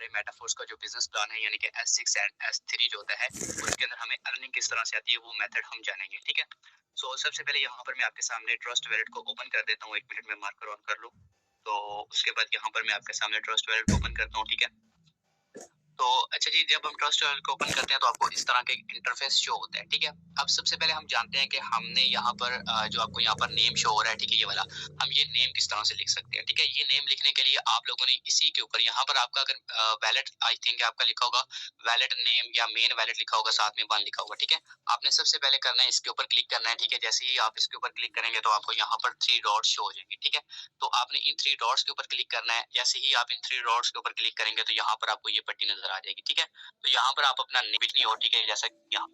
हमारे मेटाफोर्स का जो बिजनेस प्लान है यानी कि S6 एंड S3 जो होता है उसके अंदर हमें अर्निंग किस तरह से आती है वो मेथड हम जानेंगे, ठीक है। सो सबसे पहले यहाँ पर मैं आपके सामने ट्रस्ट वैलेट को ओपन कर देता हूँ। 1 मिनट में मार्कर ऑन कर लूँ। तो उसके बाद यहाँ पर मैं आपके सामने ट्रस्ट वैलेट को ओपन करता हूँ, ठीक है। तो अच्छा जी, जब हम ट्रस्ट वैलेट को ओपन करते हैं तो आपको इस तरह का इंटरफेस शो होता है, ठीक है। अब सबसे पहले हम जानते हैं कि हमने यहाँ पर जो आपको यहाँ पर नेम शो हो रहा है, ठीक है, ये वाला, हम ये नेम किस तरह से लिख सकते हैं, ठीक है। ये नेम लिखने के लिए आप लोगों ने इसी के ऊपर यहाँ पर आपका अगर वैलेट, आई थिंक आपका लिखा होगा वैलेट नेम या मेन वैलेट लिखा होगा, साथ में 1 लिखा होगा, ठीक है। आपने सबसे पहले करना है इसके ऊपर क्लिक करना है, ठीक है। जैसे ही आप इसके ऊपर क्लिक करेंगे तो आपको यहाँ पर 3 डॉट्स शो हो जाएंगे, ठीक है। तो आपने इन 3 डॉट्स के ऊपर क्लिक करना है। जैसे ही आप इन 3 डॉट्स के ऊपर क्लिक करेंगे तो यहाँ पर आपको ये पट्टी नजर आ जाएगी, ठीक है। तो यहाँ पर आप अपना नेम लिखनी हो, ठीक है, जैसा यहाँ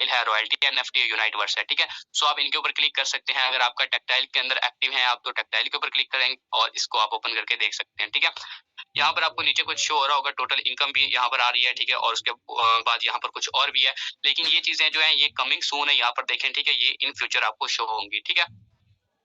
है, रॉयल्टी, एनएफटी, यूनाइटवर्स है, ठीक है। सो आप इनके ऊपर क्लिक कर सकते हैं। अगर आपका टेक्टाइल के अंदर एक्टिव है आप, तो टेक्टाइल के ऊपर क्लिक करेंगे और इसको आप ओपन करके देख सकते हैं, ठीक है। यहाँ पर आपको नीचे कुछ शो हो रहा होगा, टोटल इनकम भी यहाँ पर आ रही है, ठीक है। और उसके बाद यहाँ पर कुछ और भी है, लेकिन ये चीजें जो है ये कमिंग सून है, यहाँ पर देखें, ठीक है। ये इन फ्यूचर आपको शो होंगी, ठीक है।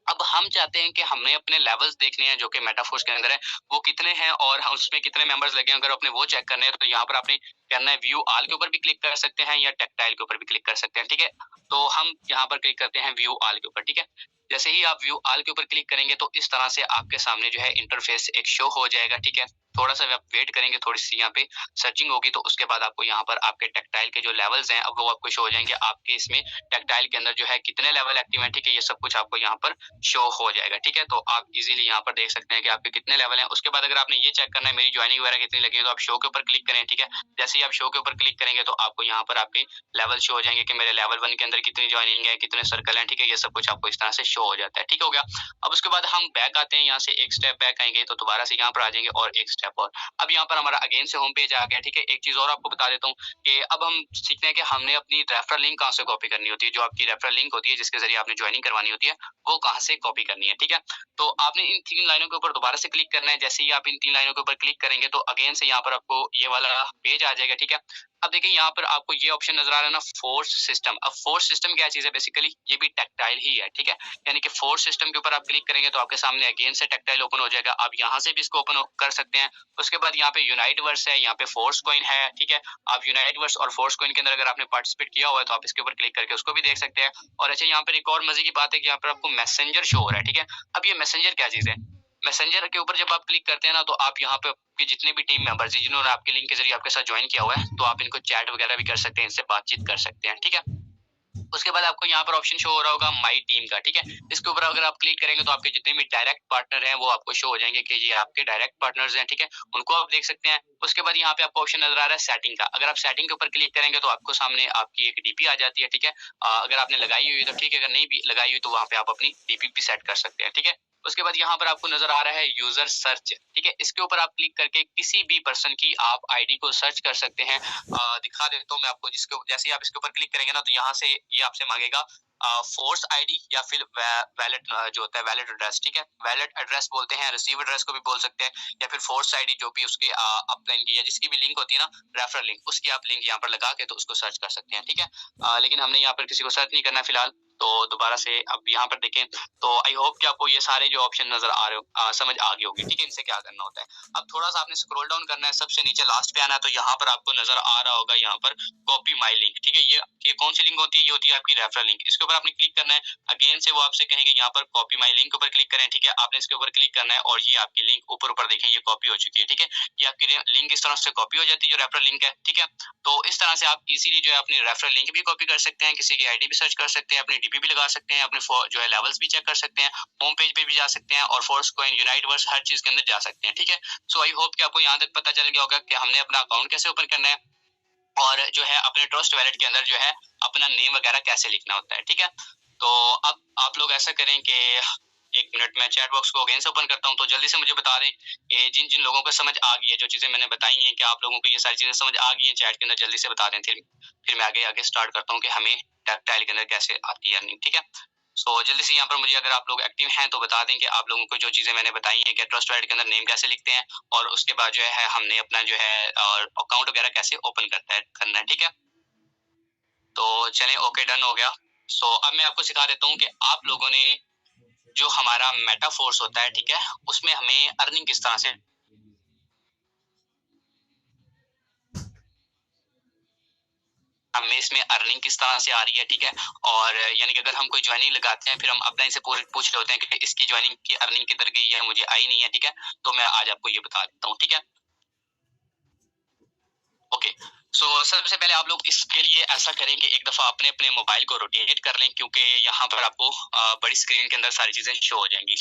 अब हम चाहते हैं कि हमने अपने लेवल्स देखने हैं जो कि मेटाफोर्स के अंदर है, वो कितने हैं और उसमें कितने मेंबर्स लगे हैं। अगर अपने वो चेक करने हैं तो यहाँ पर आपने करना है व्यू ऑल के ऊपर भी क्लिक कर सकते हैं या टेक्टाइल के ऊपर भी क्लिक कर सकते हैं, ठीक है। तो हम यहाँ पर क्लिक करते हैं व्यू ऑल के ऊपर, ठीक है। जैसे ही आप व्यू ऑल के ऊपर क्लिक करेंगे तो इस तरह से आपके सामने जो है इंटरफेस एक शो हो जाएगा, ठीक है। थोड़ा सा आप वेट करेंगे, थोड़ी सी यहाँ पे सर्चिंग होगी, तो उसके बाद आपको यहाँ पर आपके टेक्टाइल के जो लेवल्स हैं अब वो आपको शो हो जाएंगे। आपके इसमें टेक्टाइल के अंदर जो है कितने लेवल एक्टिव है, ठीक है, ये सब कुछ आपको यहाँ पर शो हो जाएगा, ठीक है। तो आप इजीली यहाँ पर देख सकते हैं कि आपके कितने लेवल हैं। उसके बाद अगर आपने ये चेक करना है मेरी ज्वाइनिंग वगैरह कितनी लगी है, तो आप शो के ऊपर क्लिक करें, ठीक है। जैसे ही आप शो के ऊपर क्लिक करेंगे तो आपको यहाँ पर आपके लेवल शो हो जाएंगे कि मेरे लेवल 1 के अंदर कितनी ज्वाइनिंग है, कितने सर्कल हैं, ठीक है। ये सब कुछ आपको इस तरह से शो हो जाता है, ठीक हो गया। अब उसके बाद हम बैक आते हैं, यहाँ से एक स्टेप बैक आएंगे तो दोबारा से यहाँ पर आ जाएंगे और एक स्टेप और। अब यहाँ पर हमारा अगेन से होम पेज आ गया, ठीक है। एक चीज और आपको बता देता हूँ कि अब हम सीखते हैं कि हमने अपनी रेफरल लिंक कहाँ से कॉपी करनी होती है। जो आपकी रेफरल लिंक होती है जिसके जरिए आपने ज्वाइनिंग करवानी होती है, वो कहाँ से कॉपी करनी है, ठीक है। तो आपने इन 3 लाइनों के ऊपर दोबारा से क्लिक करना है। जैसे ही आप इन 3 लाइनों के ऊपर क्लिक करेंगे तो अगेन से यहाँ पर आपको ये वाला पेज आ जाएगा, ठीक है। अब देखिए यहाँ पर आपको ये ऑप्शन नजर आ रहा है ना, फोर्स सिस्टम। अब फोर्स सिस्टम क्या चीज है, बेसिकली ये भी टेक्टाइल ही है, ठीक है। यानी कि फोर्स सिस्टम के ऊपर आप क्लिक करेंगे तो आपके सामने अगेन से टेक्टाइल ओपन हो जाएगा। आप यहाँ से भी इसको ओपन कर सकते हैं। उसके बाद यहाँ पे यूनाइटवर्स है, यहाँ पे फोर्स कॉइन है, ठीक है। आप यूनाइटवर्स और फोर्स कॉइन के अंदर अगर आपने पार्टिसिपेट किया हुआ है तो आप इसके ऊपर क्लिक करके उसको भी देख सकते हैं। और अच्छा यहाँ पर एक और मजे की बात है कि यहाँ पर आपको मैसेंजर शो हो रहा है, ठीक है। अब ये मैसेंजर क्या चीज है, मैसेंजर के ऊपर जब आप क्लिक करते हैं ना तो आप यहाँ पे आपके जितने भी टीम मेंबर्स हैं जिन्होंने आपके लिंक के जरिए आपके साथ ज्वाइन किया हुआ है, तो आप इनको चैट वगैरह भी कर सकते हैं, इनसे बातचीत कर सकते हैं, ठीक है। उसके बाद आपको यहाँ पर ऑप्शन शो हो रहा होगा माई टीम का, ठीक है। इसके ऊपर अगर आप क्लिक करेंगे तो आपके जितने भी डायरेक्ट पार्टनर हैं वो आपको शो हो जाएंगे कि ये आपके डायरेक्ट पार्टनर्स हैं, ठीक है। उनको आप देख सकते हैं। उसके बाद यहाँ पे आपको ऑप्शन नजर आ रहा है सेटिंग का। अगर आप सेटिंग के ऊपर क्लिक करेंगे तो आपको सामने आपकी एक डीपी आ जाती है, ठीक है। अगर आपने लगाई हुई तो ठीक है, अगर नहीं भी लगाई हुई तो वहाँ पे आप अपनी डीपी भी सेट कर सकते हैं, ठीक है। उसके बाद यहाँ पर आपको नजर आ रहा है यूजर सर्च, ठीक है। इसके ऊपर आप क्लिक करके किसी भी पर्सन की आप आईडी को सर्च कर सकते हैं। दिखा देता हूँ मैं आपको। जिसको जैसे ही आप इसके ऊपर क्लिक करेंगे ना तो यहाँ से ये आपसे मांगेगा फोर्स आईडी या फिर वैलेट जो होता है वैलेट एड्रेस, ठीक है। वैलेट एड्रेस बोलते हैं, रिसीव एड्रेस को भी बोल सकते हैं, या फिर फोर्स आईडी जो भी उसके अपलाइन की या जिसकी भी लिंक होती है ना, रेफरल लिंक, उसकी आप लिंक यहाँ पर लगा के तो उसको सर्च कर सकते हैं, ठीक है। लेकिन हमने यहाँ पर किसी को सर्च नहीं करना फिलहाल। तो दोबारा से अब यहाँ पर देखें तो आई होप कि आपको ये सारे जो ऑप्शन नजर आ रहे हो समझ आ गई होगी, ठीक है। इनसे क्या करना होता है, अब थोड़ा सा आपने स्क्रॉल डाउन करना है, सबसे नीचे लास्ट पे आना है, तो यहाँ पर आपको नजर आ रहा होगा यहाँ पर कॉपी माई लिंक, ठीक है। ये कौन सी लिंक होती है, ये होती है आपकी रेफरल लिंक। इसके ऊपर आपने क्लिक करना है। अगेन से वो आपसे कहेंगे यहाँ पर कॉपी माई लिंक ऊपर क्लिक करें, ठीक है। आपने इसके ऊपर क्लिक करना है और ये आपकी लिंक ऊपर देखें ये कॉपी हो चुकी है, ठीक है। ये आपकी लिंक इस तरह से कॉपी हो जाती है जो रेफरल लिंक है, ठीक है। तो इस तरह से आप इजीली जो है अपनी रेफरल लिंक भी कॉपी कर सकते हैं, किसी की आईडी भी सर्च कर सकते हैं, अपनी डीपी भी लगा सकते हैं, अपने जो है लेवल्स भी चेक कर सकते हैं, होम पेज पे भी जा सकते हैं और फोर्स कॉइन यूनाइटवर्स हर चीज के अंदर जा सकते हैं, ठीक है। सो आई होप कि आपको यहाँ तक पता चल गया होगा कि हमने अपना अकाउंट कैसे ओपन करना है और जो है अपने ट्रस्ट वैलेट के अंदर जो है अपना नेम वगैरह कैसे लिखना होता है, ठीक है। तो अब आप लोग ऐसा करें कि एक मिनट में चैट बॉक्स को अगेन से ओपन करता हूँ, तो जल्दी से मुझे बता दें कि जिन जिन लोगों को समझ आ गई है जो चीजें मैंने बताई हैं, कि आप लोगों को ये सारी चीजें समझ आ गई हैं चैट के अंदर, जल्दी से बता दें। फिर मैं आगे स्टार्ट करता हूँ कि हमें टेक्टाइल के अंदर कैसे आती है अर्निंग, ठीक है। सो जल्दी से यहाँ पर मुझे, अगर आप लोग एक्टिव हैं तो बता दें कि आप लोगों को जो चीजें मैंने बताई हैं कि ट्रस्ट वैलेट के अंदर नेम कैसे लिखते हैं और उसके बाद जो है हमने अपना जो है अकाउंट वगैरह कैसे ओपन करना है, ठीक है। तो चलें, ओके, डन हो गया। सो अब मैं आपको सिखा देता हूँ कि आप लोगों ने जो हमारा मेटाफोर्स होता है, ठीक है, उसमें हमें अर्निंग किस तरह से, हमें इसमें अर्निंग किस तरह से आ रही है, ठीक है। और यानी कि अगर हम कोई ज्वाइनिंग लगाते हैं फिर हम अपने से पूछ रहे होते हैं कि इसकी ज्वाइनिंग की अर्निंग किधर गई है, मुझे आई नहीं है, ठीक है। तो मैं आज आपको ये बता देता हूँ, ठीक है। ओके, सो सबसे पहले आप लोग इसके लिए ऐसा करें कि एक दफा अपने अपने मोबाइल को रोटेट कर लें, क्योंकि यहाँ पर आपको बड़ी स्क्रीन के अंदर सारी चीजें शो हो जाएंगी।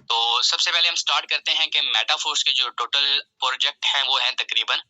तो सबसे पहले हम स्टार्ट करते हैं कि मेटाफोर्स के जो टोटल प्रोजेक्ट हैं वो हैं तकरीबन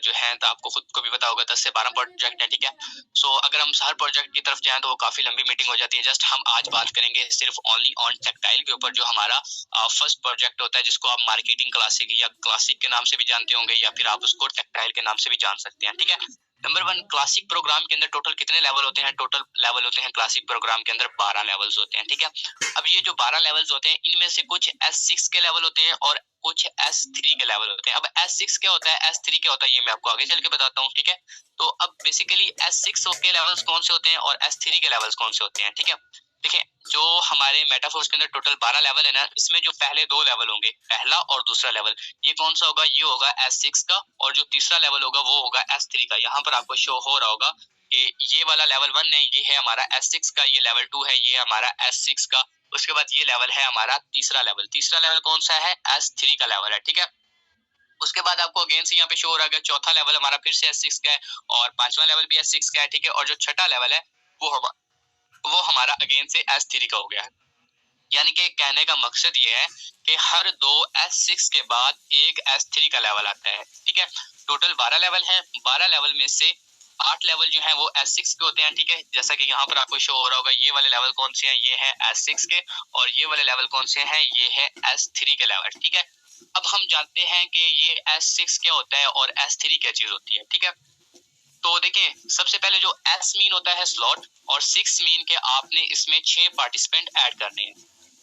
जो है, तो आपको खुद को भी पता होगा 10 से 12 प्रोजेक्ट है, ठीक है। सो अगर हम हर प्रोजेक्ट की तरफ जाएं तो वो काफी लंबी मीटिंग हो जाती है। जस्ट हम आज बात करेंगे सिर्फ ओनली ऑन टेक्टाइल के ऊपर, जो हमारा फर्स्ट प्रोजेक्ट होता है, जिसको आप मार्केटिंग क्लासिक या क्लासिक के नाम से भी जानते होंगे या फिर आप उसको टेक्टाइल के नाम से भी जान सकते हैं, ठीक है। नंबर 1, क्लासिक प्रोग्राम के अंदर टोटल कितने लेवल होते हैं? टोटल लेवल होते हैं क्लासिक प्रोग्राम के अंदर 12 लेवल्स होते हैं, ठीक है। अब ये जो 12 लेवल्स होते हैं, इनमें से कुछ S6 के लेवल होते हैं और कुछ S3 के लेवल होते हैं। अब S6 क्या होता है, S3 क्या होता है, ये मैं आपको आगे चल के बताता हूँ, ठीक है। तो अब बेसिकली S6 के लेवल्स कौन से होते हैं और S3 के लेवल्स कौन से होते हैं, ठीक है। देखिए, जो हमारे मेटाफोर्स के अंदर टोटल 12 लेवल है ना, इसमें जो पहले 2 लेवल होंगे, पहला और दूसरा लेवल, ये कौन सा होगा? ये होगा S6 का, और जो तीसरा लेवल होगा वो होगा S3 का। यहाँ पर आपको शो हो रहा होगा कि ये वाला लेवल 1 है, ये है हमारा S6 का, ये लेवल 2 है, ये हमारा S6 का। उसके बाद ये लेवल है हमारा तीसरा लेवल। तीसरा लेवल कौन सा है? S3 का लेवल है, ठीक है। उसके बाद आपको अगेन से यहाँ पे शो हो रहा है, चौथा लेवल हमारा फिर से S6 का है, और पांचवा लेवल भी S6 का है, ठीक है। और जो छठा लेवल है वो हमारा अगेन से S3 का हो गया है। यानी कि कहने का मकसद ये है कि हर 2 S6 के बाद एक S3 का लेवल आता है, ठीक है। टोटल 12 लेवल है, 12 लेवल में से 8 लेवल जो है वो S6 के होते हैं, ठीक है। जैसा कि यहाँ पर आपको शो हो रहा होगा, ये वाले लेवल कौन से हैं? ये है S6 के, और ये वाले लेवल कौन से हैं? ये है S3 के लेवल, ठीक है। अब हम जानते हैं कि ये S6 क्या होता है और S3 क्या चीज होती है, ठीक है। तो देखें, सबसे पहले जो S मीन होता है स्लॉट, और 6 मीन के आपने इसमें 6 पार्टिसिपेंट ऐड करने हैं,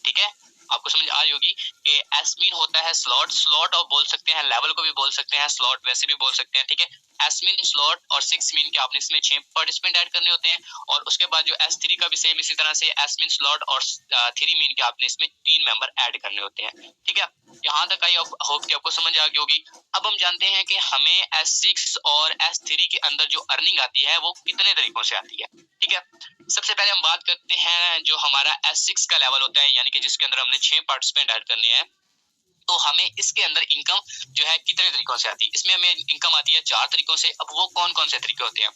ठीक है। आपको समझ आ रही होगी कि एस मीन होता है स्लॉट, स्लॉट और बोल सकते हैं, लेवल को भी बोल सकते हैं, स्लॉट वैसे भी बोल सकते हैं, ठीक है। एस मीन स्लॉट और 6 मीन के आपने इसमें 6 पार्टिसिपेंट ऐड करने होते हैं। और उसके बाद जो S3 का भी सेम इसी तरह से एस मीन स्लॉट और 3 मीन के आपने इसमें 3 मेंबर ऐड करने होते हैं, ठीक है। यहाँ तक आई होप कि आपको समझ आ गई होगी। अब हम जानते हैं कि हमें S6 और S3 के अंदर जो अर्निंग आती है वो कितने तरीकों से आती है, ठीक है। सबसे पहले हम बात करते हैं जो हमारा S6 का लेवल होता है, यानी कि जिसके अंदर हमने 6 पार्टिसिपेंट ऐड करने हैं, तो हमें इसके अंदर इनकम जो है कितने तरीकों से आती है? इसमें हमें इनकम आती है 4 तरीकों से। अब वो कौन कौन से तरीके होते हैं?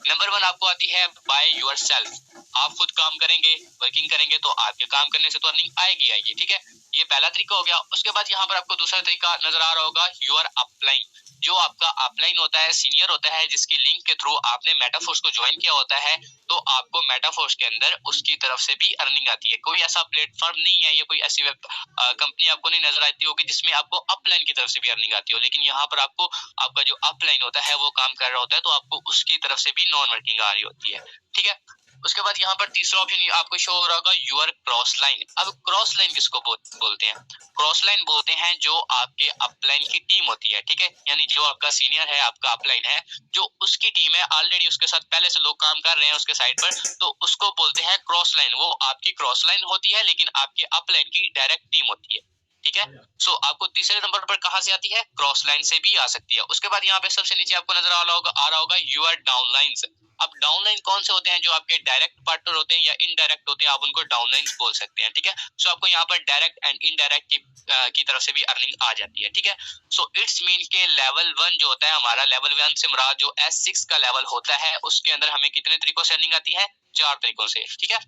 नंबर 1 आपको आती है बाय योर सेल्फ। आप खुद काम करेंगे, वर्किंग करेंगे, तो आपके काम करने से तो अर्निंग आएगी, ठीक है। ये पहला तरीका हो गया। उसके बाद यहाँ पर आपको दूसरा तरीका नजर आ रहा होगा, योर अपलाइन। जो आपका अपलाइन होता है, सीनियर होता है, जिसकी लिंक के थ्रू आपने मेटाफोर्स को ज्वाइन किया होता है, तो आपको मेटाफोर्स के अंदर उसकी तरफ से भी अर्निंग आती है। कोई ऐसा प्लेटफॉर्म नहीं है या कोई ऐसी कंपनी आपको नहीं नजर आती होगी जिसमें आपको अपलाइन की तरफ से भी अर्निंग आती हो, लेकिन यहाँ पर आपको आपका जो अपलाइन होता है वो काम कर रहा होता है, तो आपको उसकी तरफ से भी नॉन वर्किंग आ रही होती है, ठीक है। उसके बाद यहाँ पर तीसरा ऑप्शन आपको शो हो रहा होगा, यूर क्रॉस लाइन। अब क्रॉस लाइन किसको बोलते हैं? क्रॉस लाइन बोलते हैं जो आपके अपलाइन की टीम होती है, ठीक है। यानी जो आपका सीनियर है, आपका अपलाइन है, जो उसकी टीम है, ऑलरेडी उसके साथ पहले से लोग काम कर रहे हैं उसके साइड पर, तो उसको बोलते हैं क्रॉस लाइन। वो आपकी क्रॉस लाइन होती है, लेकिन आपके अपलाइन की डायरेक्ट टीम होती है, ठीक है। सो आपको तीसरे नंबर पर कहां से आती है? क्रॉस लाइन से भी आ सकती है। उसके बाद यहाँ पे सबसे नीचे आपको नजर आ रहा होगा यूर डाउनलाइंस। अब डाउनलाइन कौन से होते हैं? जो आपके डायरेक्ट पार्टनर होते हैं या इनडायरेक्ट होते हैं, आप उनको डाउनलाइंस बोल सकते हैं, ठीक है। सो आपको यहाँ पर डायरेक्ट एंड इनडायरेक्ट की तरफ से भी अर्निंग आ जाती है, ठीक है। सो इट्स मीन के लेवल 1 जो होता है हमारा, लेवल 1 से मुराद जो S6 का लेवल होता है, उसके अंदर हमें कितने तरीकों से अर्निंग आती है? 4 तरीकों से, ठीक है।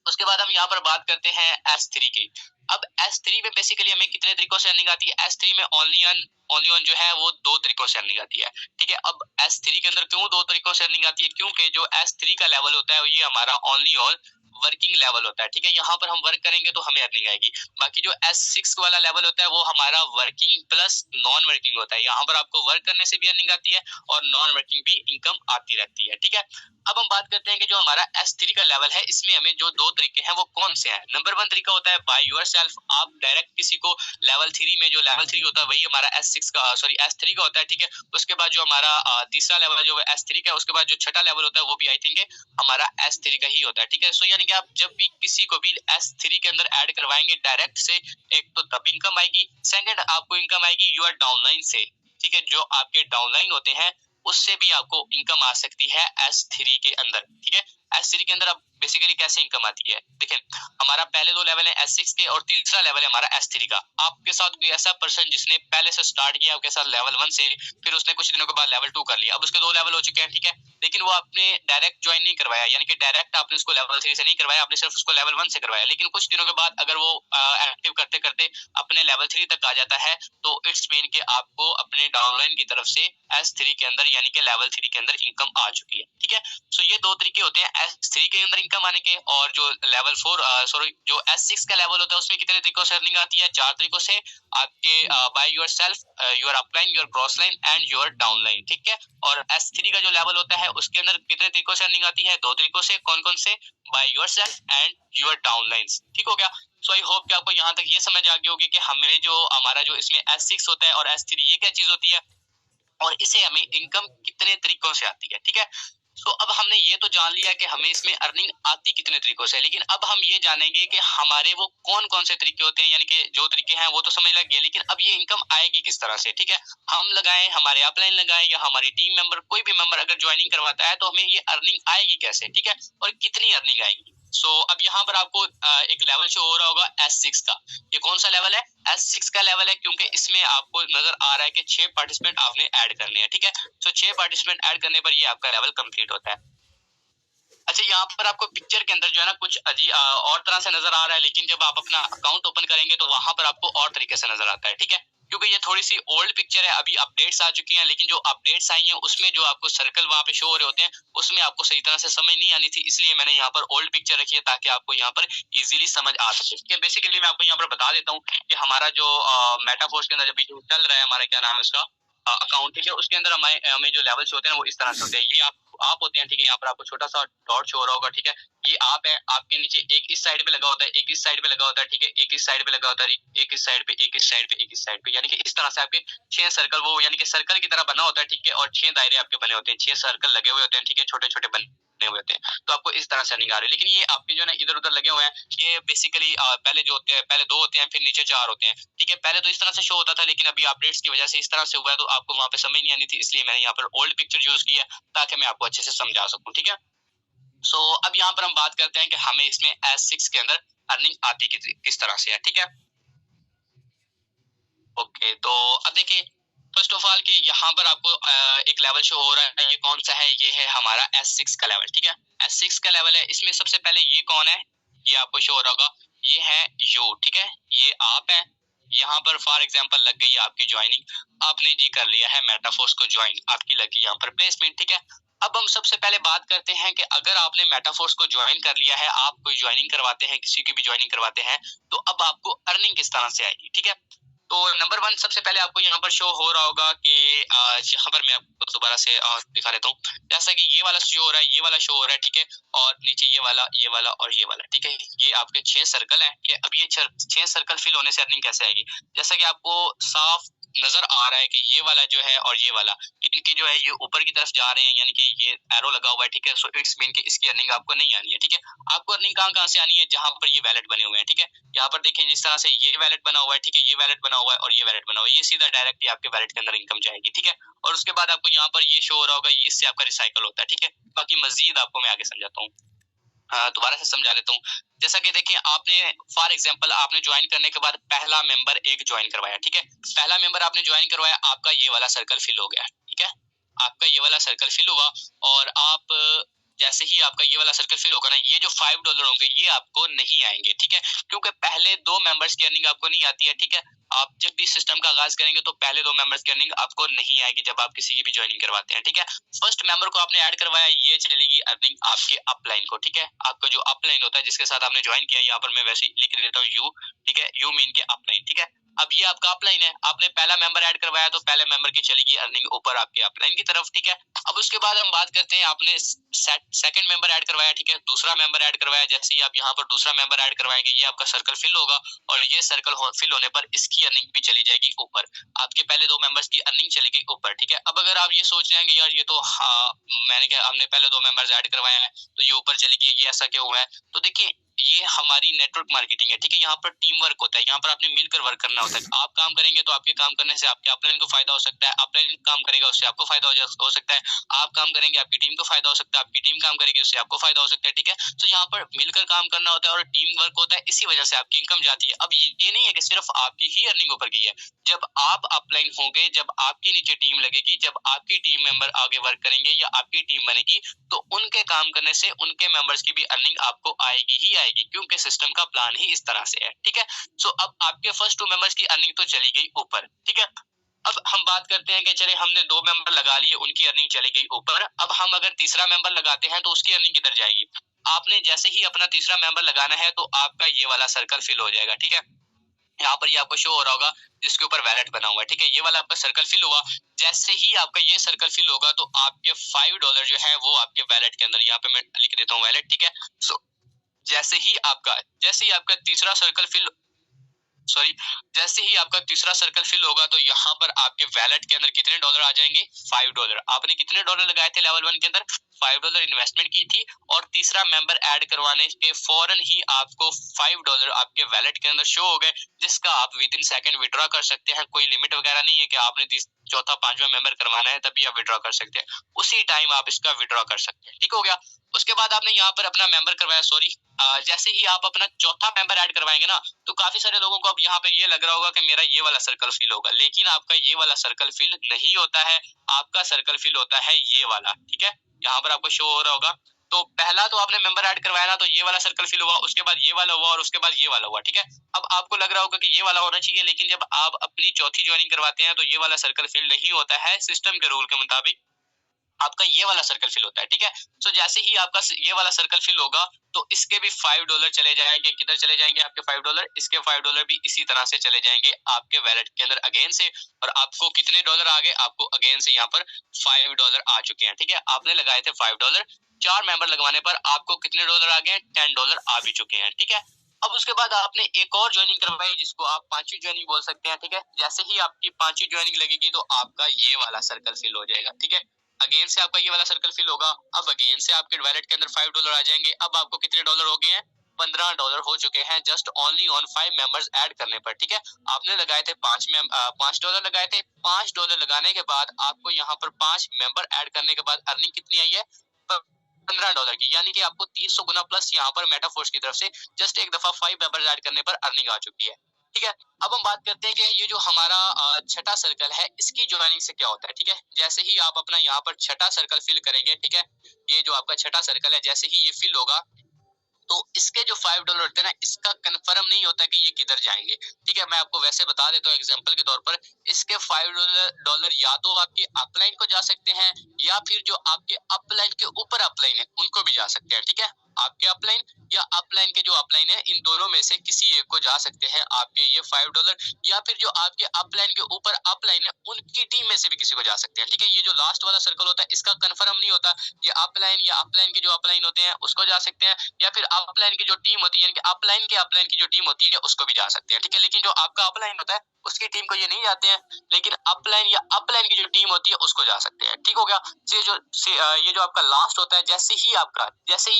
उसके बाद हम यहाँ पर बात करते हैं S3 की। अब S3 में बेसिकली हमें कितने तरीकों से अर्निंग आती है? S3 में ओनली वन जो है वो 2 तरीकों से अर्निंग आती है, ठीक है। अब S3 के अंदर क्यों 2 तरीकों से अर्निंग आती है? क्योंकि जो S3 का लेवल होता है ये हमारा ओनली ऑन वर्किंग लेवल होता है, ठीक है। यहाँ पर हम वर्क करेंगे तो हमें अर्निंग आएगी। बाकी जो S6 वाला लेवल होता है वो हमारा वर्किंग प्लस नॉन वर्किंग होता है। यहाँ पर आपको वर्क करने से भी अर्निंग आती है और नॉन वर्किंग भी इनकम आती रहती है, ठीक है। अब हम बात करते हैं कि जो हमारा S3 का लेवल है, इसमें हमें जो 2 तरीके हैं वो कौन से हैं? नंबर 1 तरीका होता है बाय योर सेल्फ। आप डायरेक्ट किसी को लेवल 3 में, जो लेवल 3 होता है वही हमारा S3 का होता है, ठीक है। उसके बाद जो हमारा तीसरा लेवल जो S3 का है, उसके बाद जो छठा लेवल होता है वो भी आई थिंक हमारा S3 का ही होता है, ठीक है। सो यानी कि आप जब भी किसी को भी S3 के अंदर ऐड करवाएंगे डायरेक्ट से, एक तो तब इनकम आएगी, सेकंड आपको इनकम आएगी योर डाउनलाइन से, ठीक है। जो आपके डाउनलाइन होते हैं उससे भी आपको इनकम आ सकती है S3 के अंदर, ठीक है। S3 के अंदर अब बेसिकली कैसे इनकम आती है? देखें, हमारा पहले 2 लेवल है S6 के, और तीसरा लेवल है हमारा S3 का। आपके साथ कोई ऐसा पर्सन जिसने पहले से स्टार्ट किया आपके साथ लेवल 1 से, फिर उसने कुछ दिनों के बाद लेवल 2 कर लिया, अब उसके 2 लेवल हो चुके हैं, ठीक है। लेकिन वो आपने डायरेक्ट ज्वाइन नहीं करवाया, यानी कि डायरेक्ट आपने उसको लेवल 3 से नहीं करवाया, आपने सिर्फ उसको लेवल 1 से करवाया। लेकिन कुछ दिनों के बाद अगर वो एक्टिव करते करते अपने लेवल 3 तक आ जाता है, तो इट्स मीन के आपको अपने डाउनलाइन की तरफ से S3 के अंदर यानी कि लेवल 3 के अंदर इनकम आ चुकी है, ठीक है। सो ये 2 तरीके होते हैं S3 के अंदर इनकम आने के, और जो लेवल 4 सॉरी जो S6 का लेवल होता है उसमें कितने तरीकों से अर्निंग आती है? 4 तरीकों से, आपके by your self, your upline, your cross line and your down line, ठीक है। और S3 का जो लेवल होता है उसके अंदर कितने तरीकों से अर्निंग आती है? 2 तरीकों से। कौन कौन से? By your self and your down lines, ठीक हो गया। सो आई होप कि आपको यहाँ तक ये समझ आ गई होगी कि हमें जो हमारा जो इसमें S6 होता है और S3 ये क्या चीज होती है, और इसे हमें इनकम कितने तरीकों से आती है, ठीक है। तो अब हमने ये तो जान लिया कि हमें इसमें अर्निंग आती कितने तरीकों से, लेकिन अब हम ये जानेंगे कि हमारे वो कौन कौन से तरीके होते हैं, यानी कि जो तरीके हैं वो तो समझ लग गए, लेकिन अब ये इनकम आएगी किस तरह से, ठीक है। हम लगाएं, हमारे अपलाइन लगाएं, या हमारी टीम मेंबर, कोई भी मेंबर अगर ज्वाइनिंग करवाता है तो हमें ये अर्निंग आएगी कैसे, ठीक है, और कितनी अर्निंग आएगी। सो अब यहाँ पर आपको एक लेवल शो हो रहा होगा S6 का। ये कौन सा लेवल है? S6 का लेवल है, क्योंकि इसमें आपको नजर आ रहा है कि 6 पार्टिसिपेंट आपने ऐड करने हैं, ठीक है। सो 6 पार्टिसिपेंट ऐड करने पर ये आपका लेवल कंप्लीट होता है। अच्छा, यहाँ पर आपको पिक्चर के अंदर जो है ना कुछ और तरह से नजर आ रहा है, लेकिन जब आप अपना अकाउंट ओपन करेंगे तो वहां पर आपको और तरीके से नजर आता है, ठीक है। क्योंकि ये थोड़ी सी ओल्ड पिक्चर है, अभी अपडेट्स आ चुकी हैं, लेकिन जो अपडेट्स आई हैं उसमें जो आपको सर्कल वहां पे शो हो रहे होते हैं उसमें आपको सही तरह से समझ नहीं आनी थी, इसलिए मैंने यहाँ पर ओल्ड पिक्चर रखी है ताकि आपको यहाँ पर इजीली समझ आ सके, ठीक है। बेसिकली मैं आपको यहाँ पर बता देता हूँ कि हमारा जो मेटाफोर्स के अंदर अभी जो चल रहा है, हमारा क्या नाम है उसका अकाउंट, ठीक है, उसके अंदर हमें जो लेवल्स होते हैं वो इस तरह से होते हैं। ये आप होते हैं, ठीक है, यहाँ पर आपको छोटा सा डॉट शो हो रहा होगा, ठीक है। ये आप है, आपके नीचे एक इस साइड पे लगा होता है, एक इस साइड पे लगा होता है, ठीक है, एक इस साइड पे लगा होता है, एक इस साइड पे, एक इस साइड पे, एक इस साइड पे, यानी कि इस तरह से आपके 6 सर्कल, वो यानी कि सर्कल की तरह बना होता है, ठीक है, और 6 दायरे आपके बने होते हैं, 6 सर्कल लगे हुए होते हैं, ठीक है, छोटे छोटे बने हुए होते हैं। तो आपको इस तरह से अर्निंग आ रही है, लेकिन ये आपके जो है ना इधर उधर लगे हुए हैं, ये बेसिकली पहले जो होते हैं, पहले 2 होते हैं, फिर नीचे 4 होते हैं, ठीक है। पहले तो इस तरह से शो होता था, लेकिन अभी अपडेट्स की वजह से इस तरह से हुआ है, तो आपको वहां पे समझ नहीं आनी थी, इसलिए मैंने यहाँ पर ओल्ड पिक्चर यूज किया ताकि मैं आपको अच्छे से समझा सकूं, ठीक है। सो अब यहाँ पर हम बात करते हैं कि हमें इसमें S6 के अंदर अर्निंग आती किस तरह से है, ठीक है। ओके, तो अब देखिए, फर्स्ट ऑफ ऑल कि यहाँ पर आपको एक लेवल शो हो रहा है, ये कौन सा है? ये है हमारा S6 का लेवल, ठीक है। S6 का लेवल है, इसमें सबसे पहले ये कौन है? ये आपको शो हो रहा होगा, ये है यू, ठीक है, ये आप है। यहाँ पर फॉर एग्जांपल लग गई आपकी ज्वाइनिंग, आपने जी कर लिया है मेटाफोर्स को ज्वाइन, आपकी लगी यहाँ पर प्लेसमेंट, ठीक है। अब हम सबसे पहले बात करते हैं कि अगर आपने मेटाफोर्स को ज्वाइन कर लिया है, आप कोई ज्वाइनिंग करवाते हैं, किसी की भी ज्वाइनिंग करवाते हैं, तो अब आपको अर्निंग किस तरह से आएगी, ठीक है। तो नंबर 1 सबसे पहले आपको यहाँ पर शो हो रहा होगा कि यहाँ पर मैं आपको दोबारा से दिखा देता हूँ, जैसा कि ये वाला शो हो रहा है, ये वाला शो हो रहा है, ठीक है, और नीचे ये वाला, ये वाला और ये वाला, ठीक है। ये आपके 6 सर्कल हैं। ये अब ये 6 सर्कल फिल होने से अर्निंग कैसे आएगी? जैसा कि आपको साफ नजर आ रहा है कि ये वाला जो है और ये वाला, इनके जो है ये ऊपर की तरफ जा रहे हैं, यानी कि ये एरो लगा हुआ है, ठीक है। सो इट्स मीन कि इसकी अर्निंग आपको नहीं आनी है, ठीक है। आपको अर्निंग कहाँ से आनी है? जहां पर ये वैलेट बने हुए हैं, ठीक है। यहाँ पर देखें, जिस तरह से ये वैलेट बना हुआ है, ठीक है, ये वैलेट बना हुआ है और ये वैलेट बना हुआ है, ये सीधा डायरेक्टली आपके वैलेट के अंदर इनकम जाएगी, ठीक है। और उसके बाद आपको यहाँ पर ये शो हो रहा होगा, इससे आपका रिसाइकल होता है, ठीक है। बाकी मजीद आपको मैं आगे समझाता हूँ, दोबारा से समझा देता हूँ। जैसा कि देखिए, आपने फॉर एग्जांपल आपने ज्वाइन करने के बाद पहला मेंबर एक ज्वाइन करवाया, ठीक है। पहला मेंबर आपने ज्वाइन करवाया, आपका ये वाला सर्कल फिल हो गया, ठीक है, आपका ये वाला सर्कल फिल हुआ, और आप जैसे ही आपका ये वाला सर्कल फिल होगा ना, ये जो $5 होंगे ये आपको नहीं आएंगे, ठीक है, क्योंकि पहले 2 मेंबर्स की अर्निंग आपको नहीं आती है, ठीक है। आप जब भी सिस्टम का आगाज करेंगे तो पहले 2 मेंबर्स की अर्निंग आपको नहीं आएगी जब आप किसी की भी ज्वाइनिंग करवाते हैं, ठीक है। फर्स्ट मेंबर को आपने ऐड करवाया, ये चलेगी अर्निंग आपके अपलाइन को, ठीक है। आपका जो अपलाइन होता है जिसके साथ आपने ज्वाइन किया, यहाँ पर मैं वैसे ही लिख देता हूँ यू, ठीक है, यू मीन के अपलाइन, ठीक है। अब ये आपका अपलाइन है, आपने पहला मेंबर ऐड करवाया तो पहले मेंबर की चलेगी अर्निंग ऊपर आपके अपलाइन की तरफ, ठीक है। अब उसके बाद हम बात करते हैं, आपने सेकंड मेंबर ऐड करवाया, ठीक है, दूसरा मेंबर ऐड करवाया, जैसे ही आप यहाँ पर दूसरा मेंबर ऐड करवाएंगे ये आपका सर्कल फिल होगा, और ये सर्कल फिल होने पर इसकी अर्निंग भी चली जाएगी ऊपर, आपके पहले 2 मेंबर्स की अर्निंग चली गई ऊपर, ठीक है। अब अगर आप ये सोच रहे हैं यार ये तो मैंने क्या, हमने पहले 2 मेंबर्स ऐड करवाए हैं तो ये ऊपर चली गई, ये ऐसा क्यों हुआ है? तो देखिए, ये हमारी नेटवर्क मार्केटिंग है, ठीक है। यहाँ पर टीम वर्क होता है, यहाँ पर आपने मिलकर वर्क करना होता है। आप काम करेंगे तो आपके काम करने से आपके अपलाइन को फायदा हो सकता है, अपलाइन काम करेगा उससे आपको फायदा हो सकता है, आप काम करेंगे आपकी टीम को फायदा हो सकता है, आपकी टीम काम करेगी उससे आपको फायदा हो सकता है, ठीक है। तो यहाँ पर मिलकर काम करना होता है और टीम वर्क होता है, इसी वजह से आपकी इनकम जाती है। अब ये नहीं है कि सिर्फ आपकी ही अर्निंग ऊपर गई है, जब आप अपलाइन होंगे, जब आपकी नीचे टीम लगेगी, जब आपकी टीम मेंबर आगे वर्क करेंगे या आपकी टीम बनेगी, तो उनके काम करने से उनके मेंबर्स की भी अर्निंग आपको आएगी ही आएगी, क्योंकि सिस्टम का प्लान ही इस तरह से है, ठीक है। सो अब आपके फर्स्ट 2 मेंबर्स की अर्निंग तो चली गई ऊपर, ठीक है। अब हम बात करते हैं कि चले हमने 2 मेंबर लगा लिए, उनकी अर्निंग चली गई ऊपर। अब हम अगर तीसरा मेंबर लगाते हैं तो उसकी अर्निंग किधर जाएगी? आपने जैसे ही अपना तीसरा मेंबर लगाना है तो आपका ये वाला सर्कल फिल हो जाएगा, ठीक है। यहाँ पर ये आपको शो हो रहा होगा जिसके ऊपर वैलेट बना हुआ है, ठीक है। ये वाला आपका सर्कल फिल हुआ। जैसे ही आपका ये सर्कल फिल होगा तो आपके $5 जो है वो आपके वैलेट के अंदर, यहाँ पे मैं लिख देता हूँ वैलेट, ठीक है। सो जैसे ही आपका तीसरा सर्कल फिल सॉरी जैसे ही आपका तीसरा सर्कल फिल होगा तो यहाँ पर आपके वैलेट के अंदर कितने डॉलर आ जाएंगे? $5। आपने कितने डॉलर लगाए थे लेवल 1 के अंदर? $5 इन्वेस्टमेंट की थी और तीसरा मेंबर ऐड करवाने के फौरन ही आपको $5 आपके वैलेट के अंदर शो हो गए, जिसका आप विद इन सेकंड विड्रॉ कर सकते हैं। कोई लिमिट वगैरह नहीं है कि आपने चौथा पांचवा मेंबर करवाना है तभी आप विड्रॉ कर सकते हैं, उसी टाइम आप इसका विड्रॉ कर सकते हैं, ठीक हो गया। उसके बाद आपने यहाँ पर अपना मेंबर करवाया, जैसे ही आप अपना चौथा मेंबर ऐड करवाएंगे ना, तो काफी सारे लोगों को अब यहाँ पे ये लग रहा होगा कि मेरा ये वाला सर्कल फिल होगा, लेकिन आपका ये वाला सर्कल फिल नहीं होता है। आपका सर्कल फिल होता है ये वाला, ठीक है। यहाँ पर आपको शो हो रहा होगा। तो पहला तो आपने मेंबर ऐड करवाया ना, तो ये वाला सर्कल फिल हुआ, उसके बाद ये वाला हुआ और उसके बाद ये वाला हुआ, ठीक है। अब आपको लग रहा होगा कि ये वाला होना चाहिए, लेकिन जब आप अपनी चौथी ज्वाइनिंग करवाते हैं तो ये वाला सर्कल फिल नहीं होता है। सिस्टम के रूल के मुताबिक आपका ये वाला सर्कल फिल होता है, ठीक है। सो जैसे ही आपका ये वाला सर्कल फिल होगा तो इसके भी $5 चले जाएंगे। किधर चले जाएंगे आपके $5? इसके $5 भी इसी तरह से चले जाएंगे आपके वैलेट के अंदर अगेन से। और आपको कितने डॉलर आ गए? आपको अगेन से यहाँ पर $5 आ चुके हैं, ठीक है। आपने लगाए थे $5, 4 मेंबर लगवाने पर आपको कितने डॉलर आ गए? $10 आ भी चुके हैं, ठीक है। अब उसके बाद आपने एक और ज्वाइनिंग करवाई जिसको आप पांचवी ज्वाइनिंग बोल सकते हैं, ठीक है। जैसे ही आपकी पांचवी ज्वाइनिंग लगेगी तो आपका ये वाला सर्कल फिल हो जाएगा, ठीक है। अगेन से आपका ये वाला सर्कल फिल होगा। अब अगेन से आपके वैलेट के अंदर $5 आ जाएंगे। अब आपको कितने डॉलर हो गए हैं? $15 हो चुके हैं, just only on 5 members add करने पर, ठीक है। आपने लगाए थे $5 लगाए थे। $5 लगाने के बाद आपको यहाँ पर 5 मेंबर ऐड करने के बाद अर्निंग कितनी आई है? $15 की, यानी कि आपको 300 गुना प्लस यहाँ पर मेटाफोर्स की तरफ से जस्ट एक दफा 5 मेंबर्स ऐड करने पर अर्निंग आ चुकी है, ठीक है। अब हम बात करते हैं कि ये जो हमारा छठा सर्कल है इसकी ज्वाइनिंग से क्या होता है, ठीक है। जैसे ही आप अपना यहाँ पर छठा सर्कल फिल करेंगे, ठीक है, ये जो आपका छठा सर्कल है जैसे ही ये फिल होगा तो इसके जो $5 होते हैं ना, इसका कंफर्म नहीं होता कि ये किधर जाएंगे, ठीक है। मैं आपको वैसे बता देता हूँ एग्जांपल के तौर पर, इसके $5 या तो आपके अपलाइन को जा सकते हैं या फिर जो आपके अपलाइन के ऊपर अपलाइन है उनको भी जा सकते हैं, ठीक है। आपके अपलाइन या अपलाइन के जो अपलाइन है इन दोनों में से किसी एक को जा सकते हैं आपके ये $5, या फिर जो आपके अपलाइन के ऊपर अपलाइन है उनकी टीम में से भी किसी को जा सकते हैं, ठीक है। ये जो लास्ट वाला सर्कल होता है इसका कंफर्म नहीं होता, ये अपलाइन या अपलाइन के जो अपलाइन होते हैं उसको जा सकते हैं, या फिर अपलाइन की जो टीम होती है यानी कि अपलाइन की जो टीम होती है उसको भी जा सकते हैं, ठीक है। लेकिन जो आपका अपलाइन होता है उसकी टीम को ये नहीं जाते हैं, लेकिन अपलाइन या अपलाइन की जो टीम होती है उसको जा सकते हैं, ठीक हो गया। ये जो आपका लास्ट होता है, जैसे ही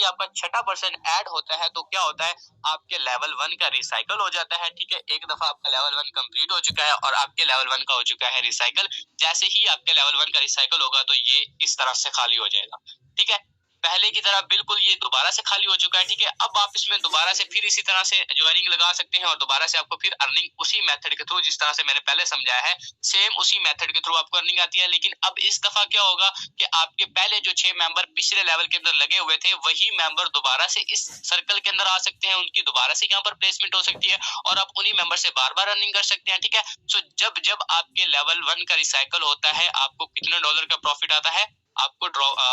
आपका छठा पर्सन ऐड होता है तो क्या होता है? आपके लेवल 1 का रिसाइकल हो जाता है, ठीक है। एक दफा आपका लेवल 1 कंप्लीट हो चुका है और आपके लेवल 1 का हो चुका है रिसाइकल। जैसे ही आपके लेवल 1 का रिसाइकल होगा तो ये इस तरह से खाली हो जाएगा, ठीक है। पहले की तरह बिल्कुल ये दोबारा से खाली हो चुका है, ठीक है। अब आप इसमें दोबारा से फिर इसी तरह से ज्वाइनिंग लगा सकते हैं और दोबारा से आपको फिर अर्निंग उसी मेथड के थ्रू, जिस तरह से मैंने पहले समझाया है, सेम उसी मेथड के थ्रू आपको अर्निंग आती है। लेकिन अब इस दफा क्या होगा कि आपके पहले जो 6 मेंबर पिछले लेवल के अंदर लगे हुए थे वही मेंबर दोबारा से इस सर्कल के अंदर आ सकते हैं, उनकी दोबारा से यहाँ पर प्लेसमेंट हो सकती है और आप उन्हीं मेंबर से बार बार अर्निंग कर सकते हैं, ठीक है। सो जब जब आपके लेवल 1 का रिसाइकल होता है आपको कितने डॉलर का प्रॉफिट आता है? आपको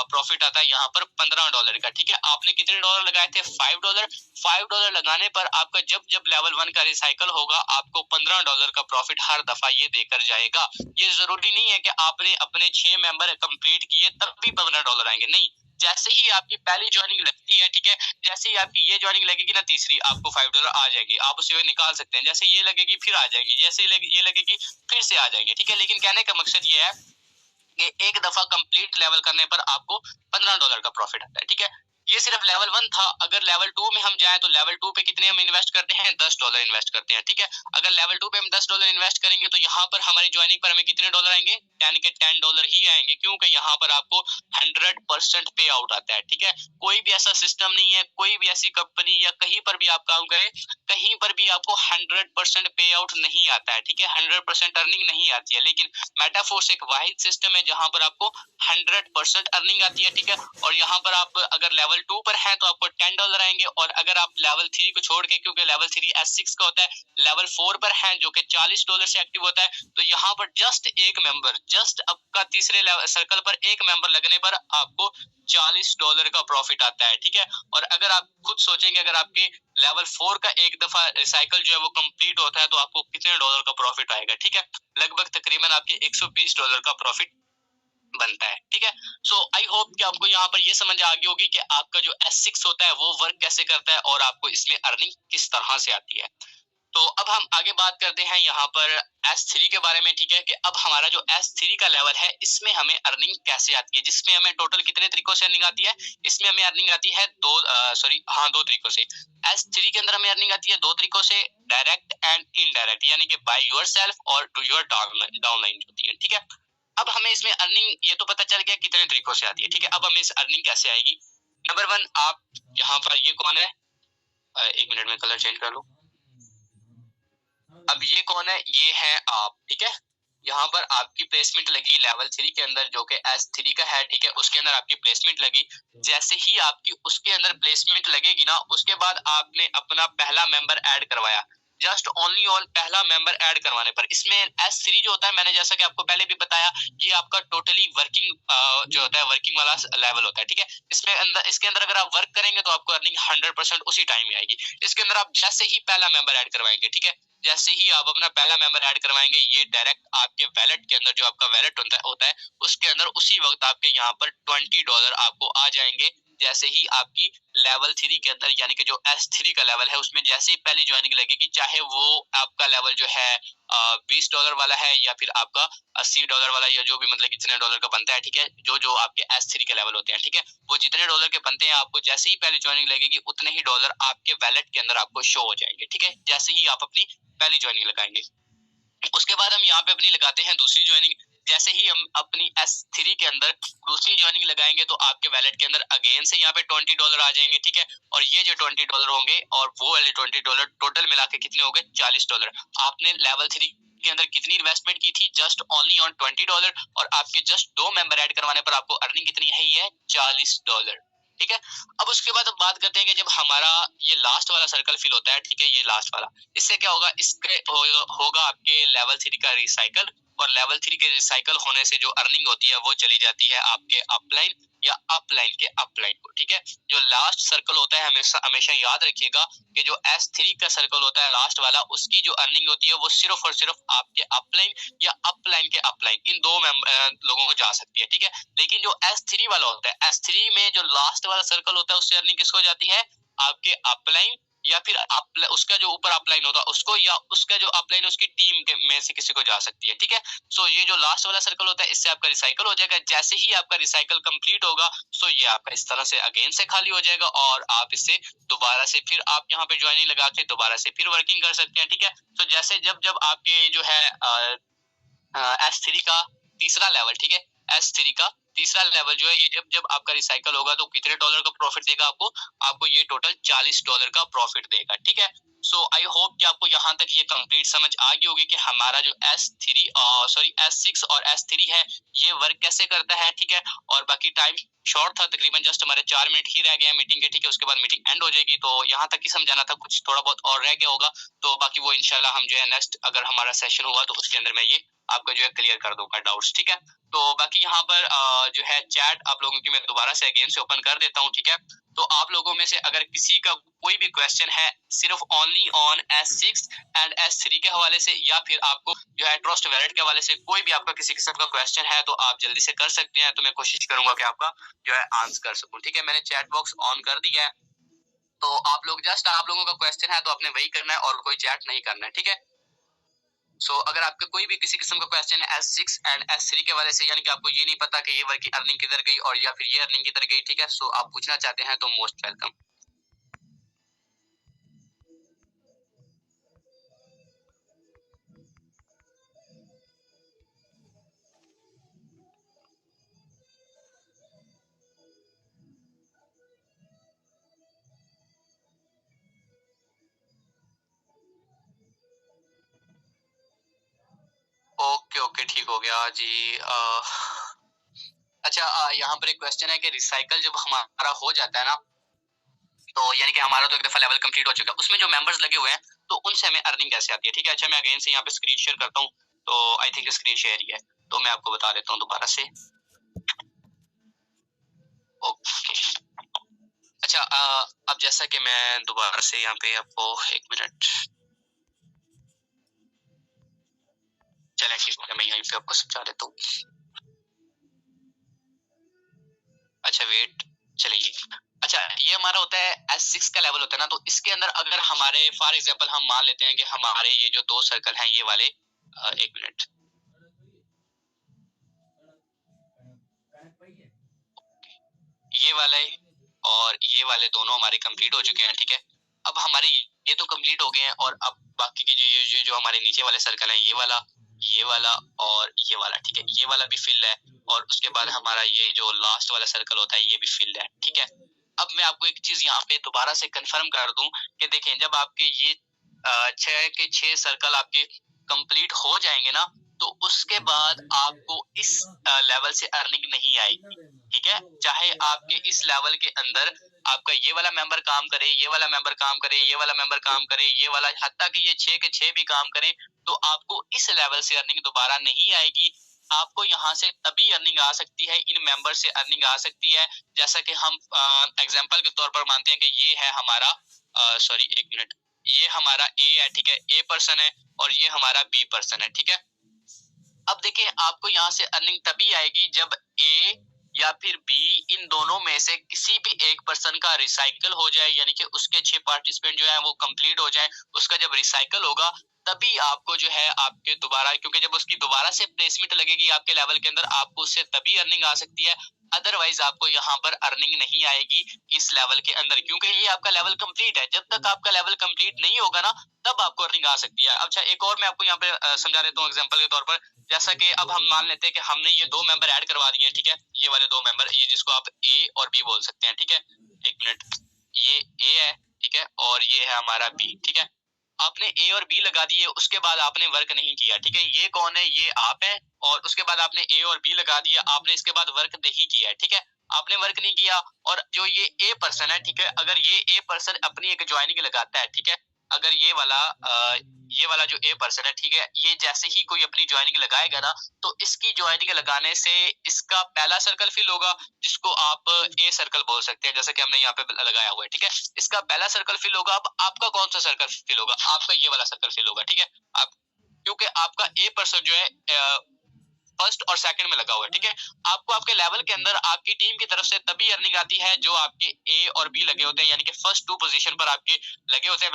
प्रॉफिट आता है यहाँ पर $15 का, ठीक है। आपने कितने डॉलर लगाए थे? $5 लगाने पर आपका जब जब लेवल 1 का रिसाइकल होगा आपको $15 का प्रॉफिट हर दफा ये देकर जाएगा। ये जरूरी नहीं है कि आपने अपने 6 मेंबर कंप्लीट किए तब भी $15 आएंगे, नहीं। जैसे ही आपकी पहली ज्वाइनिंग लगती है, ठीक है, जैसे ही आपकी ये ज्वाइनिंग लगेगी ना तीसरी, आपको $5 आ जाएगी, आप उसे निकाल सकते हैं। जैसे ये लगेगी फिर आ जाएगी, जैसे ये लगेगी फिर से आ जाएगी, ठीक है। लेकिन कहने का मकसद ये है कि एक दफा कंप्लीट लेवल करने पर आपको $15 का प्रॉफिट आता है, ठीक है। ये सिर्फ लेवल 1 था। अगर लेवल 2 में हम जाएं तो लेवल 2 पे कितने हम इन्वेस्ट करते हैं? $10 इन्वेस्ट करते हैं, ठीक है। अगर लेवल 2 पे हम $10 इन्वेस्ट करेंगे तो यहाँ पर हमारी ज्वाइनिंग पर हमें कितने डॉलर आएंगे? यानी कि $10 ही आएंगे, क्योंकि यहाँ पर आपको 100% पे आउट आता है, ठीक है। कोई भी ऐसा सिस्टम नहीं है, कोई भी ऐसी कंपनी या कहीं पर भी आप काम करें, कहीं पर भी आपको 100% पे आउट नहीं आता है, ठीक है। 100% अर्निंग नहीं आती है, लेकिन मेटाफोर्स एक वाहिद सिस्टम है जहां पर आपको 100% अर्निंग आती है, ठीक है। और यहाँ पर आप अगर लेवल 2 पर हैं तो आपको $10 आएंगे, और अगर आप लेवल 3 को छोड़ के, क्योंकि लेवल 3 S6 का होता है, लेवल 4 पर हैं जो कि $40 से एक्टिव होता है, तो यहाँ पर जस्ट एक मेंबर, जस्ट आपका तीसरे सर्कल पर एक मेंबर लगने पर आपको $40 का प्रॉफिट आता है, ठीक है। और अगर आप खुद सोचेंगे, अगर आपके लेवल 4 का एक दफा साइकिल जो है वो कंप्लीट होता है तो आपको कितने डॉलर का प्रॉफिट आएगा, ठीक है। लगभग तकरीबन आपके $120 का प्रॉफिट बनता है, ठीक है। सो आई होप कि आपको यहाँ पर ये समझ आ गई होगी कि आपका जो S6 होता है वो वर्क कैसे करता है और आपको इसमें अर्निंग किस तरह से आती है। तो अब हम आगे बात करते हैं यहाँ पर S3 के बारे में, ठीक है, कि अब हमारा जो S3 का लेवल है इसमें हमें अर्निंग कैसे आती है, जिसमें हमें टोटल कितने तरीकों से अर्निंग आती है। इसमें हमें अर्निंग आती है दो तरीकों से। S3 के अंदर हमें अर्निंग आती है दो तरीकों से, डायरेक्ट एंड इनडायरेक्ट, यानी कि बाय योरसेल्फ और टू योर डाउनलाइन होती है, ठीक है। अब हमें इसमें अर्निंग ये तो पता चल गया कितने तरीकों से आती है, ठीक है। अब हमें इस अर्निंग कैसे आएगी। नंबर 1, आप यहाँ पर, ये कौन है, एक मिनट में कलर चेंज कर लो। अब ये कौन है, ये है आप, ठीक है। यहाँ पर आपकी प्लेसमेंट लगी लेवल 3 के अंदर जो कि S3 का है, ठीक है, उसके अंदर आपकी प्लेसमेंट लगी। जैसे ही आपकी उसके अंदर प्लेसमेंट लगेगी ना, उसके बाद आपने अपना पहला मेंबर ऐड करवाया, जस्ट ओनली ऑन पहला मेंबर ऐड करवाने पर। इसमें S3 जो होता है, मैंने जैसा कि आपको पहले भी बताया, ये आपका टोटली वर्किंग जो होता है, वर्किंग वाला लेवल होता है, ठीक है। इसके अंदर अगर आप वर्क करेंगे तो आपको अर्निंग 100% उसी टाइम में आएगी। इसके अंदर आप जैसे ही पहला मेंबर ऐड करवाएंगे, ठीक है, जैसे ही आप अपना पहला मेंबर ऐड करवाएंगे, ये डायरेक्ट आपके वैलेट के अंदर, जो आपका वैलेट होता है उसके अंदर उसी वक्त आपके यहाँ पर $20 आपको आ जाएंगे। जैसे ही आपकी लेवल 3 के अंदर, यानी कि जो S3 का लेवल है उसमें जैसे ही पहली ज्वाइनिंग लगेगी, चाहे वो आपका लेवल जो है $20 वाला है या फिर आपका $80 वाला, या जो भी मतलब कितने डॉलर का बनता है, ठीक है, जो जो आपके S3 के लेवल होते हैं, ठीक है, वो जितने डॉलर के बनते हैं, आपको जैसे ही पहली ज्वाइनिंग लगेगी उतने ही डॉलर आपके वैलेट के अंदर आपको शो हो जाएंगे, ठीक है, जैसे ही आप अपनी पहली ज्वाइनिंग लगाएंगे। उसके बाद हम यहाँ पे अपनी लगाते हैं दूसरी ज्वाइनिंग। जैसे ही हम अपनी S3 के अंदर दूसरी ज्वाइनिंग लगाएंगे तो आपके वैलेट के अंदर अगेन से यहाँ पे $20 आ जाएंगे, ठीक है। और ये जो $20 होंगे और वो वाले $20 टोटल मिला के कितने हो गए, $40। आपने लेवल 3 के अंदर कितनी इन्वेस्टमेंट की थी, जस्ट ओनली ऑन $20, और आपके जस्ट 2 मेंबर ऐड करवाने पर आपको अर्निंग कितनी है, ये $40, ठीक है। अब उसके बाद हम बात करते हैं कि जब हमारा ये लास्ट वाला सर्कल फिल होता है, ठीक है, ये लास्ट वाला, इससे क्या होगा, इसके होगा आपके लेवल 3 का रिसाइकल, और लेवल 3 के रिसाइकल होने से जो अर्निंग होती है वो चली जाती है आपके अपलाइन या अपलाइन के अपलाइन को, ठीक है। जो लास्ट सर्कल होता है, हमेशा हमेशा याद रखिएगा कि जो S3 का सर्कल होता है लास्ट वाला, उसकी जो अर्निंग होती है वो सिर्फ और सिर्फ आपके अपलाइन या अपलाइन के अपलाइन, इन दो लोगों को जा सकती है, ठीक है। लेकिन जो S3 वाला होता है, S3 में जो लास्ट वाला सर्कल होता है उससे अर्निंग किसको जाती है, आपके अपलाइन या फिर उसका जो ऊपर अपलाइन होता है उसको, या उसका जो अपलाइन उसकी टीम के में से किसी को जा सकती है, ठीक है। सो ये जो लास्ट वाला सर्कल होता है इससे आपका रिसाइकल हो जाएगा। जैसे ही आपका रिसाइकल कंप्लीट होगा, सो ये आपका इस तरह से अगेन से खाली हो जाएगा, और आप इससे दोबारा से फिर आप यहाँ पे ज्वाइनिंग लगा के दोबारा से फिर वर्किंग कर सकते हैं, ठीक है। तो जैसे जब जब आपके जो है S3 का तीसरा लेवल, ठीक है, S3 का तीसरा लेवल जो है, ये जब जब आपका रिसाइकल होगा तो कितने डॉलर का प्रॉफिट देगा आपको ये टोटल $40 का प्रॉफिट देगा, ठीक है। सो आई होप कि आपको यहाँ तक ये कंप्लीट समझ आ गई होगी कि हमारा जो S6 और S3 है ये वर्क कैसे करता है, ठीक है। और बाकी टाइम शॉर्ट था, तकरीबन जस्ट हमारे 4 मिनट ही रह गए हैं मीटिंग के, ठीक है, उसके बाद मीटिंग एंड हो जाएगी। तो यहाँ तक ही समझाना था, कुछ थोड़ा बहुत और रह गया होगा तो बाकी वो इंशाल्लाह हम जो है नेक्स्ट अगर हमारा सेशन हुआ तो उसके अंदर मैं ये आपका जो है क्लियर कर दूंगा डाउट्स, ठीक है। तो बाकी यहाँ पर जो है चैट आप लोगों की मैं दोबारा से अगेन से ओपन कर देता हूँ, ठीक है। तो आप लोगों में से अगर किसी का कोई भी क्वेश्चन है सिर्फ only on S6 and S3 के हवाले से, या फिर आपको जो है ट्रस्ट वैलेट के हवाले से कोई भी आपका किसी किस्म का क्वेश्चन है तो आप जल्दी से कर सकते हैं, तो मैं कोशिश करूंगा कि आपका जो है आंसर कर सकूं, ठीक है। मैंने चैट बॉक्स ऑन कर दिया है, तो आप लोगों का क्वेश्चन है तो आपने वही करना है और कोई चैट नहीं करना है, ठीक है। सो अगर आपका कोई भी किसी किस्म का क्वेश्चन है S6 एंड S3 के वाले से, यानी कि आपको ये नहीं पता कि ये वर्क की अर्निंग किधर गई और या फिर ये अर्निंग किधर गई, ठीक है, सो आप पूछना चाहते हैं तो मोस्ट वेलकम। ओके ओके, ठीक हो गया जी। अच्छा, यहाँ पर एक क्वेश्चन है कि रिसाइकल जब हमारा हो जाता है ना, तो यानी कि हमारा तो एक दफा लेवल कंप्लीट हो चुका है, उसमें जो मेंबर्स लगे हुए हैं तो उनसे हमें अर्निंग कैसे आती है, ठीक है। अच्छा मैं अगेन से यहाँ पे स्क्रीन शेयर करता हूँ, तो आई थिंक स्क्रीन शेयर ही है, तो मैं आपको बता देता हूँ दोबारा से। ओके अच्छा अब जैसा कि मैं दोबारा से यहाँ पे आपको एक मिनट चलें, मैं यहीं पे आपको समझा देता हूँ। अच्छा वेट चलिए, अच्छा ये हमारा होता है S6 का लेवल होता है ना, तो इसके अंदर अगर हमारे फॉर एग्जांपल हम मान लेते हैं कि हमारे ये जो दो सर्कल हैं ये वाले एक मिनट ये वाले और ये वाले दोनों हमारे कंप्लीट हो चुके हैं, ठीक है। अब हमारे ये तो कंप्लीट हो गए हैं और अब बाकी के जो हमारे नीचे वाले सर्कल हैं ये वाला और ये वाला, ठीक है, ये वाला भी फिल है और उसके बाद हमारा ये जो लास्ट वाला सर्कल होता है ये भी फिल है, ठीक है। अब मैं आपको एक चीज यहाँ पे दोबारा से कंफर्म कर दूं कि देखें जब आपके ये 6 के 6 सर्कल आपके कंप्लीट हो जाएंगे ना, तो उसके बाद आपको इस लेवल से अर्निंग नहीं आएगी, ठीक है। चाहे आपके इस लेवल के अंदर आपका ये वाला मेंबर काम करे, ये वाला मेंबर काम करे, ये वाला मेंबर काम करे, ये वाला, हत्ता कि ये 6 के 6 भी काम करें, तो आपको इस लेवल से अर्निंग दोबारा नहीं आएगी। आपको यहाँ से तभी अर्निंग आ सकती है, इन मेंबर से अर्निंग आ सकती है, जैसा कि हम एग्जांपल के तौर पर मानते हैं कि ये है हमारा सॉरी एक मिनट, ये हमारा ए है, ठीक है, ए पर्सन है और ये हमारा बी पर्सन है, ठीक है। अब देखिए आपको यहाँ से अर्निंग तभी आएगी जब ए या फिर बी इन दोनों में से किसी भी एक पर्सन का रिसाइकल हो जाए, यानी कि उसके 6 पार्टिसिपेंट जो है वो कंप्लीट हो जाए, उसका जब रिसाइकल होगा तभी आपको जो है आपके दोबारा, क्योंकि जब उसकी दोबारा से प्लेसमेंट लगेगी आपके लेवल के अंदर, आपको उससे तभी अर्निंग आ सकती है, अदरवाइज आपको यहाँ पर अर्निंग नहीं आएगी इस लेवल के अंदर, क्योंकि ये आपका लेवल कंप्लीट है। जब तक आपका लेवल कंप्लीट नहीं होगा ना तब आपको अर्निंग आ सकती है। अच्छा एक और मैं आपको यहाँ पे समझा देता हूँ एग्जांपल के तौर पर, जैसा कि अब हम मान लेते हैं कि हमने ये दो मेंबर ऐड करवा दिए हैं, ठीक है, ये वाले दो मेंबर, ये जिसको आप ए और बी बोल सकते हैं, ठीक है। एक मिनट, ये ए है, ठीक है, और ये है हमारा बी, ठीक है। आपने ए और बी लगा दिए, उसके बाद आपने वर्क नहीं किया, ठीक है, ये कौन है, ये आप है, और उसके बाद आपने ए और बी लगा दिया, आपने इसके बाद वर्क नहीं किया है, ठीक है, आपने वर्क नहीं किया। और जो ये ए पर्सन है, ठीक है, अगर ये ए पर्सन अपनी एक ज्वाइनिंग लगाता है, ठीक है, अगर ये वाला जो ए पर्सन है, ठीक है, ये जैसे ही कोई अपनी ज्वाइनिंग लगाएगा ना, तो इसकी ज्वाइनिंग लगाने से इसका पहला सर्कल फिल होगा, जिसको आप ए सर्कल बोल सकते हैं, जैसा कि हमने यहाँ पे लगाया हुआ है, ठीक है, इसका पहला सर्कल फिल होगा। अब आपका कौन सा सर्कल फिल होगा, आपका ये वाला सर्कल फिल होगा, ठीक है। आप क्योंकि आपका ए पर्सन जो है फर्स्ट और सेकंड में लगा हुआ है, ठीक है। आपको आपके लेवल के अंदर आपकी टीम की तरफ से तभी अर्निंग आती है जो आपके ए और बी लगे होते हैं, यानी कि फर्स्ट 2 पोजीशन पर आपके लगे होते हैं।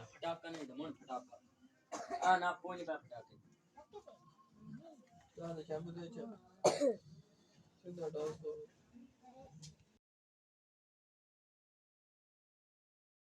फटाका नहीं तो मन फटाका ना कोई का फटाके तो शैम्पू दे